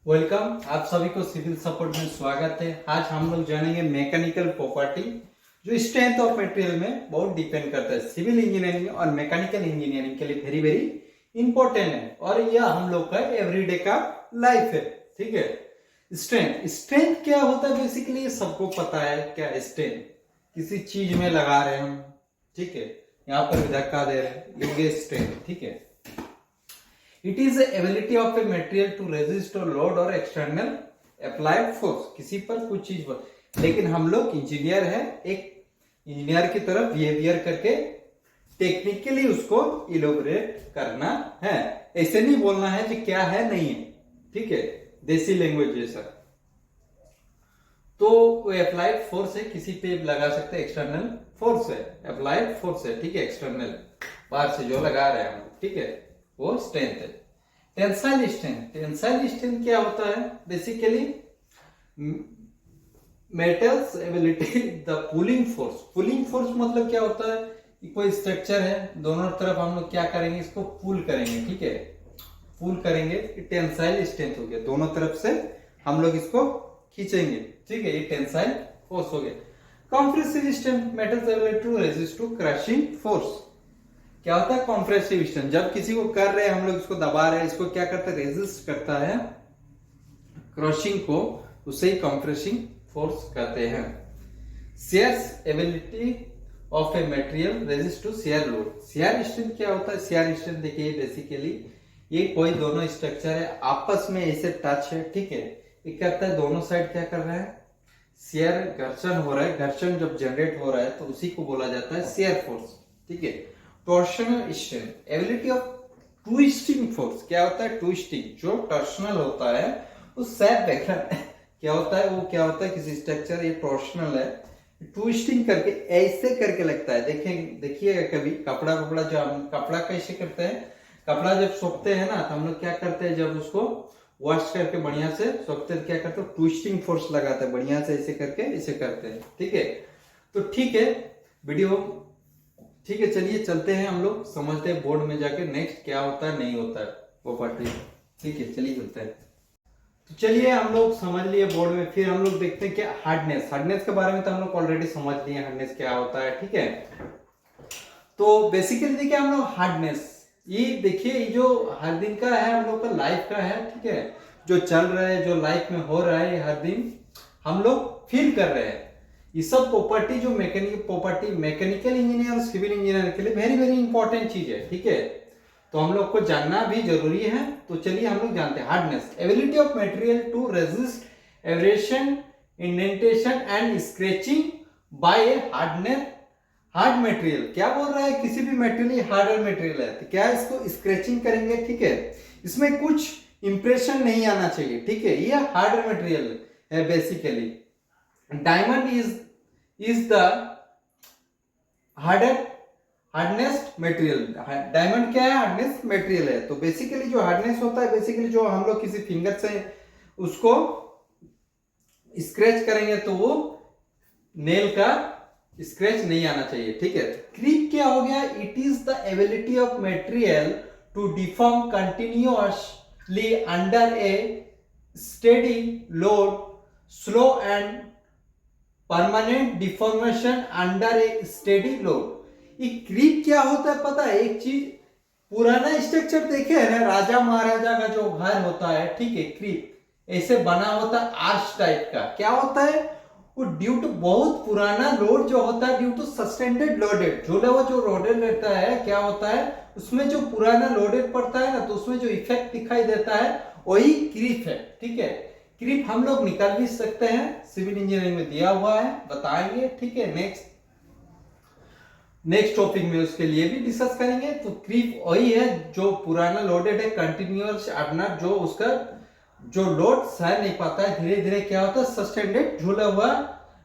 Welcome. आप सभी को सिविल सपोर्ट में स्वागत है। आज हम लोग जानेंगे मैकेनिकल प्रॉपर्टी जो स्ट्रेंथ ऑफ मटेरियल में बहुत डिपेंड करता है। सिविल इंजीनियरिंग और मैकेनिकल इंजीनियरिंग के लिए वेरी वेरी इंपॉर्टेंट है और यह हम लोग का एवरीडे का लाइफ है। ठीक है। स्ट्रेंथ स्ट्रेंथ क्या होता है बेसिकली सबको पता है। क्या स्ट्रेंथ किसी चीज में लगा रहे हैं हम, ठीक है, यहाँ पर भी धक्का दे रहे हैं, ये स्ट्रेंथ। ठीक है। It is the ability of a material to resist or load or external applied force। किसी पर कुछ चीज पर, लेकिन हम लोग इंजीनियर है, एक इंजीनियर की तरफ बिहेवियर करके टेक्निकली उसको इलोबरेट करना है। ऐसे नहीं बोलना है कि क्या है नहीं है। ठीक है, देसी लैंग्वेज जैसा। तो वो अप्लाइड फोर्स है, किसी पे लगा सकते हैं। एक्सटर्नल फोर्स है, अप्लाइड फोर्स है। ठीक है, एक्सटर्नल बाहर से जो लगा रहे हैं हम। ठीक है, वो स्ट्रेंथ है। टेंसाइल स्ट्रेंथ, टेंसाइल स्ट्रेंथ क्या होता है basically metals ability the pulling force. Pulling force मतलब क्या होता है कि कोई स्ट्रक्चर है, दोनों तरफ हम लोग क्या करेंगे, इसको पुल करेंगे। ठीक है, पुल करेंगे, टेंसाइल स्ट्रेंथ हो गया। दोनों तरफ से हम लोग इसको खींचेंगे। ठीक है, ये टेंसाइल फोर्स हो गया। Compressive strength, metals ability to resist to crushing force. क्या होता है कॉम्प्रेसिव स्ट्रेंथ, जब किसी को कर रहे हैं हम लोग, इसको दबा रहे हैं, इसको क्या करता है, रेजिस्ट करता है क्रशिंग को, उसे ही कॉम्प्रेसिंग फोर्स कहते हैं। Shears ability of a material resist to shear load. Shear strength क्या होता है, शियर स्ट्रेंथ देखिए बेसिकली ये कोई दोनों स्ट्रक्चर है, आपस में ऐसे टच है। ठीक है, ये करता है दोनों साइड क्या कर रहे हैं, शियर घर्षण हो रहा है। घर्षण जब जनरेट हो रहा है तो उसी को बोला जाता है शियर फोर्स। ठीक है। Torsional strength, ability of twisting force. क्या होता है ट्विस्टिंग, जो टॉर्शनल होता है उस शेप देखना क्या होता है, वो क्या होता है किसी स्ट्रक्चर, ये टॉर्शनल है, ट्विस्टिंग करके ऐसे करके लगता है। देखिएगा कभी कपड़ा जो हम कपड़ा कैसे करते हैं, कपड़ा जब सोखते हैं ना तो हम लोग क्या करते हैं, जब उसको वॉश करके बढ़िया से सोखते हैं क्या करते हैं, ट्विस्टिंग फोर्स लगाते हैं बढ़िया से, ऐसे करके ऐसे करते हैं। ठीक है, तो ठीक है वीडियो, ठीक है, चलिए चलते हैं हम लोग, समझते हैं बोर्ड में जाके नेक्स्ट क्या होता है नहीं होता है प्रॉपर्टी। ठीक है, चलिए चलते हैं। तो चलिए हम लोग समझ लिए बोर्ड में, फिर हम लोग देखते हैं क्या हार्डनेस। हार्डनेस के बारे में तो हम लोग ऑलरेडी समझ लिए हार्डनेस क्या होता है। ठीक है, तो बेसिकली देखिए हम लोग हार्डनेस, ये देखिए ये जो हर दिन का है हम लोग का लाइफ का है। ठीक है, जो चल रहा है, जो लाइफ में हो रहा है हर दिन हम लोग फील कर रहे हैं। ये सब प्रॉपर्टी जो मैकेनिकल प्रॉपर्टी मैकेनिकल इंजीनियर और सिविल इंजीनियर के लिए वेरी वेरी इंपॉर्टेंट चीज है। ठीक है, तो हम लोग को जानना भी जरूरी है। तो चलिए हम लोग जानते हैं hardness, ability of material to resist abrasion, indentation and scratching by a hard material. क्या बोल रहा है, किसी भी मटेरियल हार्डर मटेरियल है तो क्या इसको स्क्रैचिंग करेंगे। ठीक है, इसमें कुछ इंप्रेशन नहीं आना चाहिए। ठीक है, ये हार्डर मटेरियल है basically. Diamond is the hardest material. Diamond क्या है, हार्डनेस मटेरियल है। तो बेसिकली जो हार्डनेस होता है, बेसिकली जो हम लोग किसी फिंगर से उसको स्क्रैच करेंगे तो वो नेल का स्क्रैच नहीं आना चाहिए। ठीक है, क्रीप क्या हो गया, it is the ability of material to deform continuously under a steady load, slow and permanent deformation under a steady load. ये क्रीप क्या होता है पता है, एक चीज पुराना स्ट्रक्चर देखे है ना, राजा महाराजा का जो घर होता है, ठीक है, क्रीप ऐसे बना होता है आर्च टाइप का। क्या होता है वो, ड्यू टू बहुत पुराना लोड जो होता है, ड्यू टू सस्टेंडेड लोडेड, जो लोडेड रहता है, क्या होता है उसमें जो पुराना लोडेड पड़ता है ना, तो उसमें जो इफेक्ट दिखाई देता है वही क्रीप है। ठीक है, क्रीप हम लोग निकाल भी सकते हैं, सिविल इंजीनियरिंग में दिया हुआ है, बताएंगे। ठीक है, नेक्स्ट टॉपिक में उसके लिए भी डिस्कस करेंगे। तो क्रीप वही है जो पुराना लोडेड है, कंटिन्यूअस अपना जो उसका जो लोड सह नहीं पाता है, धीरे धीरे क्या होता है सस्टेंडेड झूला हुआ,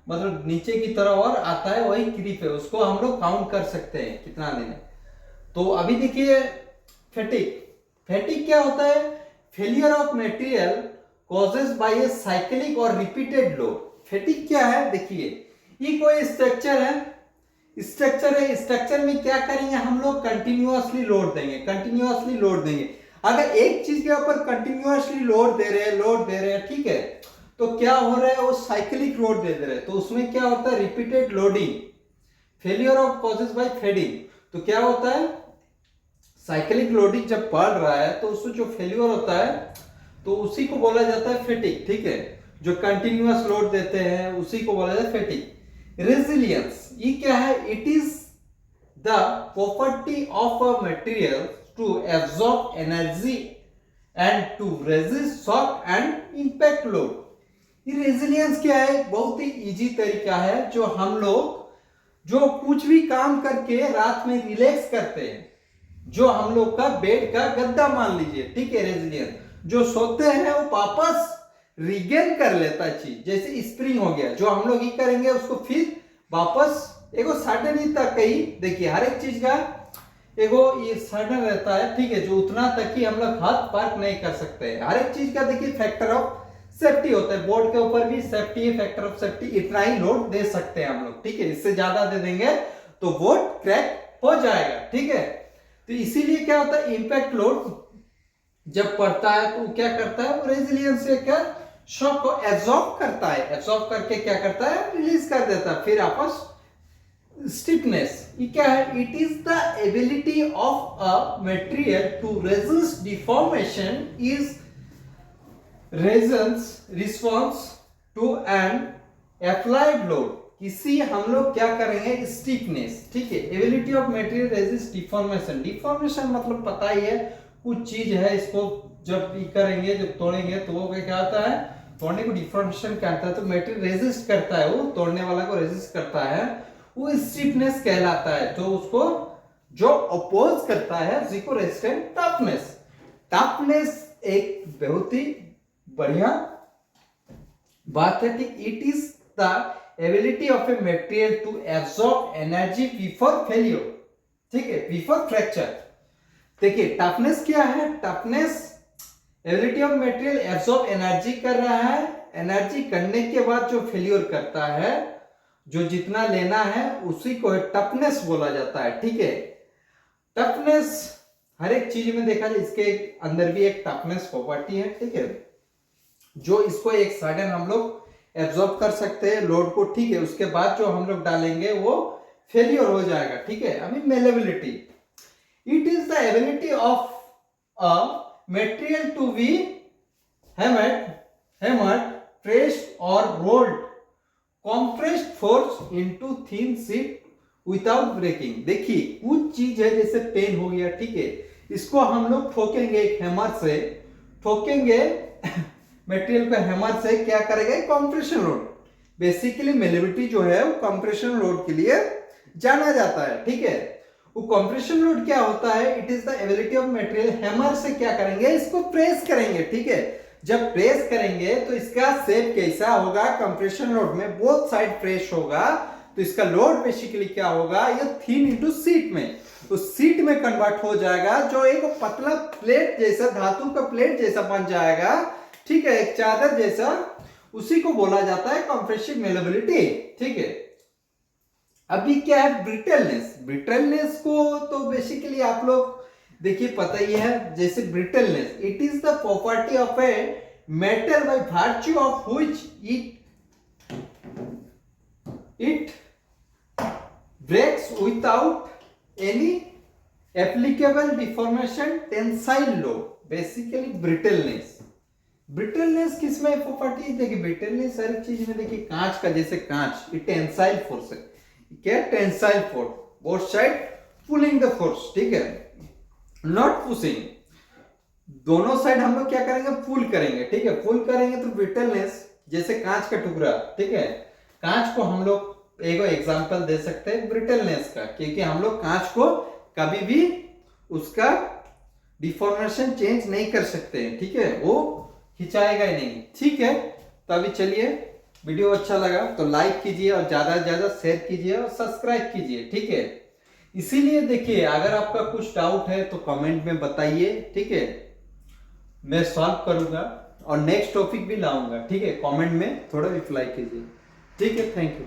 मतलब नीचे की तरफ और आता है, वही क्रीप है। उसको हम लोग काउंट कर सकते हैं कितना दिन है। तो अभी देखिए फैटिग क्या होता है, failure of material causes bye a cyclic और रिपीटेड लोड। फैटिग क्या है, देखिए ये कोई स्ट्रक्चर है, स्ट्रक्चर में क्या करेंगे हम लोग, कंटिन्यूअसली लोड देंगे। अगर एक चीज के ऊपर कंटिन्यूअसली लोड दे रहे हैं, ठीक है, तो क्या हो रहा है, वो साइक्लिक लोड दे रहे हैं, तो उसमें क्या होता है, repeated loading, failure of causes bye fading. तो क्या होता है, साइक्लिक लोडिंग जब बढ़ रहा है तो उसमें जो फेलियर होता है तो उसी को बोला जाता है फैटिग, ठीक है। जो कंटिन्यूअस लोड देते हैं उसी को बोला जाता है फैटिग। रेजिलियंस ये क्या है, it is the property of a material to absorb energy and to resist shock and impact load. ये रेजिलियंस क्या है, बहुत ही इजी तरीका है, जो हम लोग जो कुछ भी काम करके रात में रिलैक्स करते हैं, जो हम लोग का बेड का गद्दा मान लीजिए, ठीक है, रेजिलियंस, जो सोते हैं वो वापस रिगेन कर लेता है चीज, जैसे स्प्रिंग हो गया, जो हम लोग ही करेंगे उसको फिर वापस एगो सडन ही तक ही, देखिए हर एक चीज का एगो ये सडन रहता है, ठीक है, जो उतना तक ही हम लोग हाथ पार्क नहीं कर सकते हैं। हर एक चीज का देखिए फैक्टर ऑफ सेफ्टी होता है, बोर्ड के ऊपर भी सेफ्टी है, फैक्टर ऑफ सेफ्टी, इतना ही लोड दे सकते हैं हम लोग, ठीक है, इससे ज्यादा दे देंगे तो बोर्ड क्रैक हो जाएगा, ठीक है। तो इसीलिए क्या होता है, इंपैक्ट लोड जब पड़ता है तो क्या करता है, वो रेजिलियंस से क्या शॉक को एब्जॉर्ब करता है, एब्जॉर्ब करके क्या करता है, रिलीज कर देता है, फिर आपस स्टिफनेस ये क्या है, it is the ability of a material to resist deformation is response to an applied load. किसी हम लोग क्या करेंगे, स्टिफनेस, ठीक है, ability of material resist deformation. Deformation मतलब पता ही है, कुछ चीज है इसको जब करेंगे, जब तोड़ेंगे तो वो क्या होता है, तोड़ने को डिफॉर्मेशन कहता है, तो मटेरियल रेजिस्ट करता है, वो तोड़ने वाला को रेजिस्ट करता है, वो स्टिफनेस कहलाता है। तो उसको जो अपोज करता है उसी को रेजिस्टेंट टफनेस। टफनेस एक बहुत ही बढ़िया बात है, ठीक, it is the ability of a material to absorb energy before failure, ठीक है, बिफोर फ्रैक्चर। देखिए टफनेस क्या है, toughness ability of material absorb energy कर रहा है, एनर्जी करने के बाद जो फेलियर करता है, जो जितना लेना है उसी को टफनेस बोला जाता है, ठीक है। टफनेस हर एक चीज में देखा जाए, इसके अंदर भी एक टफनेस प्रॉपर्टी है, ठीक है, जो इसको एक सडन हम लोग एब्जॉर्ब कर सकते हैं लोड को, ठीक है, उसके बाद जो हम लोग डालेंगे वो फेलियर हो जाएगा, ठीक है। अभी malleability, it is the ability of a material to be hammered, pressed और rolled compressed force into thin sheet without breaking। देखिए कुछ चीज है जैसे पेन हो गया, ठीक है, इसको हम लोग ठोकेंगे एक हैमर से, ठोकेंगे मटेरियल को हैमर से, क्या करेगा, कंप्रेशन लोड। बेसिकली मेलेबिलिटी जो है वो कंप्रेशन लोड के लिए जाना जाता है, ठीक है। वो कंप्रेशन लोड क्या होता है, it is the ability of material, hammer से क्या करेंगे, इसको प्रेस करेंगे, ठीक है। जब प्रेस करेंगे तो इसका शेप कैसा होगा, कंप्रेशन लोड में बोथ साइड प्रेस होगा, तो इसका लोड बेसिकली क्या होगा, ये थिन इनटू शीट में, तो शीट में कन्वर्ट हो जाएगा, जो एक पतला प्लेट जैसा, धातु का प्लेट जैसा बन जाएगा, ठीक है, एक चादर जैसा, उसी को बोला जाता है कंप्रेसिव मेलेबिलिटी, ठीक है। अभी क्या है, ब्रिटलनेस। ब्रिटलनेस को तो बेसिकली आप लोग देखिए पता ही है, जैसे brittleness, it is the property of a metal by virtue of which it breaks without any applicable deformation tensile load. Basically brittleness, brittleness किसमें प्रॉपर्टी, देखिए ब्रिटलनेस हर चीज में, देखिए कांच का, जैसे कांच, ये टेंसाइल फोर्स है, क्या, tensile force, both side pulling the force, ठीक है, नॉट पुशिंग, दोनों साइड हम लोग क्या करेंगे, पुल करेंगे, ठीक है, पुल करेंगे तो ब्रिटलनेस, जैसे कांच का टुकड़ा, ठीक है, कांच को हम लोग एक एग्जांपल दे सकते हैं ब्रिटलनेस का, क्योंकि हम लोग कांच को कभी भी उसका डिफॉर्मेशन चेंज नहीं कर सकते हैं, ठीक है, वो खिंचाएगा ही नहीं, ठीक है। तो अभी चलिए, वीडियो अच्छा लगा तो लाइक कीजिए और ज्यादा से ज्यादा शेयर कीजिए और सब्सक्राइब कीजिए, ठीक है। इसीलिए देखिए अगर आपका कुछ डाउट है तो कमेंट में बताइए, ठीक है, मैं सॉल्व करूंगा और नेक्स्ट टॉपिक भी लाऊंगा, ठीक है, कमेंट में थोड़ा रिप्लाई कीजिए, ठीक है, थैंक यू।